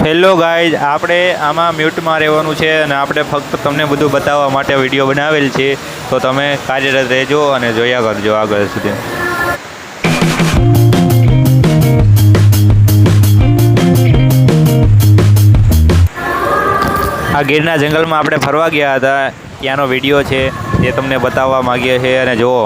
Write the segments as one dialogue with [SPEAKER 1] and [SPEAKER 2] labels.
[SPEAKER 1] Hello guys, આપણે આમાં મ્યુટમાં રહેવાનું છે અને આપણે ફક્ત તમને બધું બતાવવા માટે વિડીયો બનાવેલ છે, તો તમે કાર્યરત રહેજો અને જોયા કરજો આગળ સુધી. આ ગીરના જંગલમાં આપણે ફરવા ગયા હતા, ત્યાંનો વિડીયો છે એ તમને બતાવવા માગીએ છીએ અને જુઓ.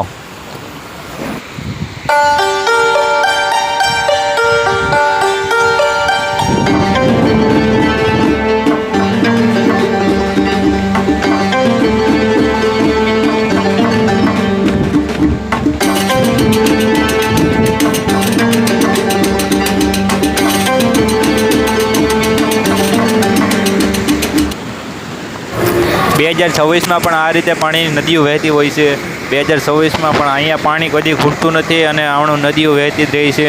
[SPEAKER 1] બે 2026માં પણ આ રીતે પાણીની નદીઓ વહેતી હોય છે. 2026માં પણ અહીંયા પાણી કદી ખૂટતું નથી અને આણું નદીઓ વહેતી જ રહી છે.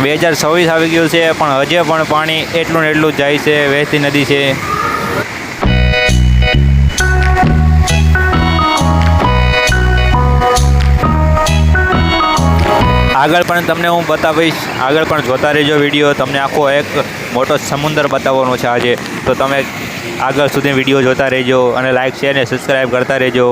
[SPEAKER 1] 2026 આવી ગયું છે પણ હજે પણ પાણી એટલું ને એટલું જ જાય છે, વહેતી નદી છે. આગળ પણ તમને હું બતાવીશ, આગળ પણ જોતા રહેજો વિડીયો. તમને આખો એક મોટો સમુદ્ર બતાવવાનો છે આજે, તો તમે આગળ સુધી વિડીયો જોતા રહેજો અને લાઈક શેર અને સબસ્ક્રાઈબ કરતા રહેજો.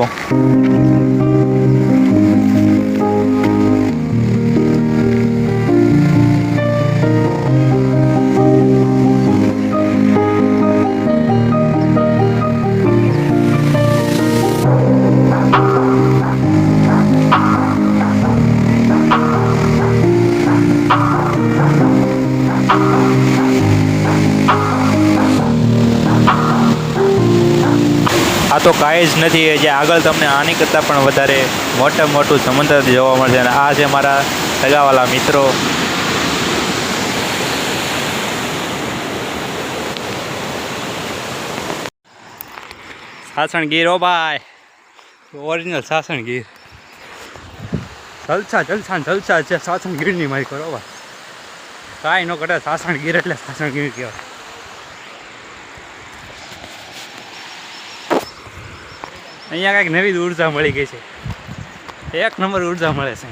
[SPEAKER 1] આ તો કાંઈ જ નથી, જે આગળ તમને આની કરતાં પણ વધારે મોટું સમુદ્ર જોવા મળશે. અને આ છે મારા સગાવાલા મિત્રો. સાસણ ગીર, ઓ ભાઈ, ઓરિજિનલ સાસણ ગીર. જલસા છે સાસણ ગીરની મારી કરો ભાઈ, કાંઈ ન કરે. સાસણ ગીર એટલે સાસણ ગીર કહેવાય. અહીંયા કાંઈક નવી ઉર્જા મળી ગઈ છે, એક નંબર ઉર્જા મળે છે.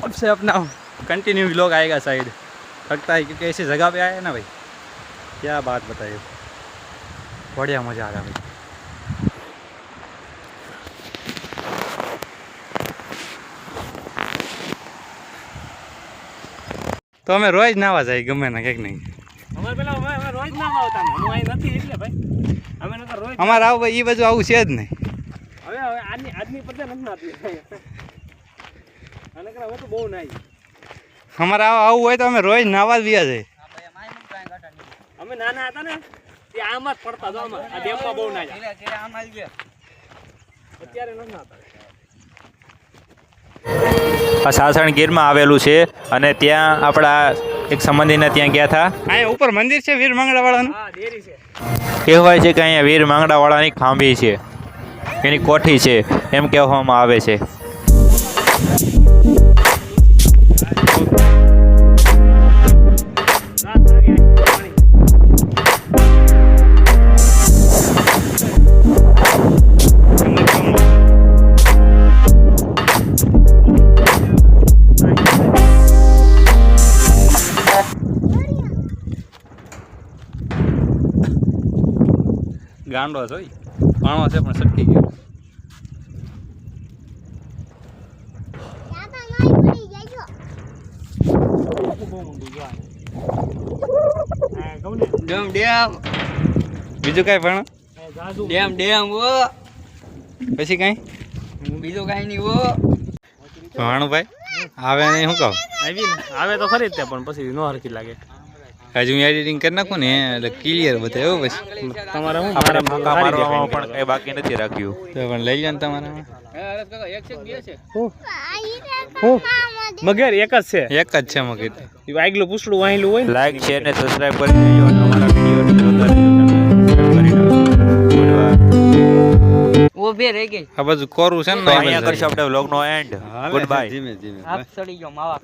[SPEAKER 1] अब से अपना कंटिन्यू व्लॉग आएगा साइड लगता है, क्योंकि ऐसी जगह पे आए ना भाई, क्या बात बताइए, बढ़िया मज़ा आ रहा भाई. તો અમે રોજ નાવા જાય ગમે ને કંઈક નહીં.
[SPEAKER 2] અમે રોજ નાવા આવતા ને હું અહીં નથી એટલે ભાઈ અમે નકર રોજ
[SPEAKER 1] અમારે આવું એ બાજુ આવું છે જ નહીં.
[SPEAKER 2] હવે આજની પડે નથી નાતી અને કરે હવે તો બહુ નાઈ.
[SPEAKER 1] અમારે આવું હોય તો અમે રોજ નાવા જ વ્યા જાય.
[SPEAKER 2] અમે નાના હતા ને તે આમાં જ પડતા જો આમાં આ ડેમમાં બહુ નાયા અત્યારે નથી નાતા.
[SPEAKER 1] આ સાસણ ગીરમાં આવેલું છે અને ત્યાં આપણા એક સંબંધીને ત્યાં ગયા હતા. અહીંયા ઉપર મંદિર છે વીર માંગડાવાળાનું.
[SPEAKER 2] હા, ડેરી છે.
[SPEAKER 1] કહેવાય છે કે અહીંયા વીર માંગડાવાળાની ખાંભી છે, એની કોઠી છે એમ કહેવામાં આવે છે. ગાંડો જોઈ પાણો છે પણ સટકી ગયો. બીજું કઈ પણ
[SPEAKER 2] ડેમ
[SPEAKER 1] પછી કઈ
[SPEAKER 2] બીજું કઈ નહીં.
[SPEAKER 1] ભાણુભાઈ આવે નહીં, શું કહું
[SPEAKER 2] આવી ને આવે તો ખરી જ તે, પણ પછી નો હરખી લાગે.
[SPEAKER 1] હજુ હું એડિટિંગ કરી નાખું ને એટલે ક્લિયર બતાવે. એવું પછી
[SPEAKER 2] તમારે શું
[SPEAKER 1] આપણે ફાંકા મારવામાં પણ કઈ બાકી નથી રાખ્યું, તો પણ લઈ લો ને તમારા.
[SPEAKER 2] મગર એક જ છે,
[SPEAKER 1] એક જ છે મગર.
[SPEAKER 2] આગલું પૂછડું વાહેલું હોય.
[SPEAKER 1] લાઈક શેર ને સબસ્ક્રાઇબ કરી દેજો. અમારા વિડીયો જોતા રહેજો.
[SPEAKER 3] ઊભી રહી ગઈ
[SPEAKER 4] આ બધું કોરું છે ને
[SPEAKER 1] તો
[SPEAKER 4] આ
[SPEAKER 1] અહીંયા
[SPEAKER 4] બધું.
[SPEAKER 1] કરશું આપણે વ્લોગનો એન્ડ
[SPEAKER 4] હાલે
[SPEAKER 1] ગુડ
[SPEAKER 4] છે
[SPEAKER 1] બાય
[SPEAKER 4] ધીમે ધીમે
[SPEAKER 3] હાથ ચડી ગયો માવા